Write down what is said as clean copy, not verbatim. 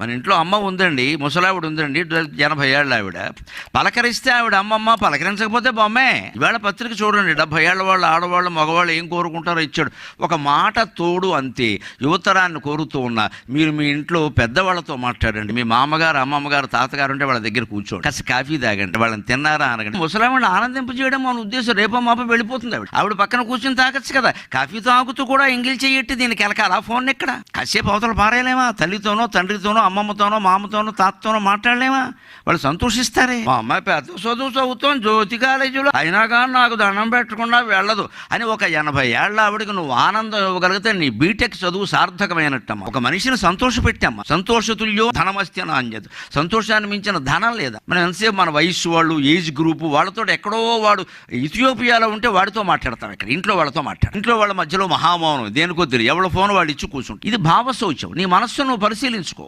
మన ఇంట్లో అమ్మ ఉందండి, ముసలావిడ ఉందండి, 80 ఏళ్ళ ఆవిడ. పలకరిస్తే ఆవిడ అమ్మమ్మ, పలకరించకపోతే బొమ్మే. ఇవాళ పత్రిక చూడండి, 70 ఏళ్ళ వాళ్ళు, ఆడవాళ్ళు, మగవాళ్ళు ఏం కోరుకుంటారో ఇచ్చాడు. ఒక మాట తోడు అంతే. యువతరాన్ని కోరుతూ ఉన్నా, మీరు మీ ఇంట్లో పెద్దవాళ్ళతో మాట్లాడండి. మీ మామగారు, అమ్మమ్మగారు, తాతగారు ఉంటే వాళ్ళ దగ్గర కూర్చోండి, కాస్త కాఫీ తాగండి, వాళ్ళని తిన్నారా అనగండి. ముసలావిడిని ఆనందింపజేయడం మన ఉద్దేశం. రేపో మాప వెళ్ళిపోతుంది ఆవిడ పక్కన కూర్చొని తాగచ్చు కదా. కాఫీ తాగుతూ కూడా ఎంగిల్ చెయ్యట్టి దీనికి ఎలకాల ఫోన్ ఎక్కడ? కాసేపు అవతల పారేయలేమా? తల్లితోనో, తండ్రితోనో, అమ్మమ్మతోనో, మామతోనో, తాతతోనో మాట్లాడలేమా? వాళ్ళు సంతోషిస్తారే. మా అమ్మాయి పెద్ద చదువు చదువుతాం జ్యోతి కాలేజీలో, అయినా కానీ నాకు దండం పెట్టకుండా వెళ్ళదు అని ఒక 80 ఏళ్ళ ఆవిడకి నువ్వు ఆనందం ఇవ్వగలిగితే నీ బీటెక్ చదువు సార్థకమైనట్టమ్మా. ఒక మనిషిని సంతోషపెట్టామ్మా. సంతోషతుల్యో ధనమస్తి అని అంజదు. సంతోషాన్ని మించిన ధనం లేదా? మనం ఎంతసేపు మన వయస్సు వాళ్ళు, ఏజ్ గ్రూపు వాళ్ళతో, ఎక్కడో వాడు ఇథియోపియాలో ఉంటే వాడితో మాట్లాడతాం, ఇక్కడ ఇంట్లో వాళ్ళతో మాట్లాడు. ఇంట్లో వాళ్ళ మధ్యలో మహామౌనం, దేనికో తెలియదు, ఎవరి ఫోన్ వాళ్ళు ఇచ్చి కూర్చుంటారు. ఇది భావశౌచం. నీ మనస్సును నువ్వు పరిశీలించుకో.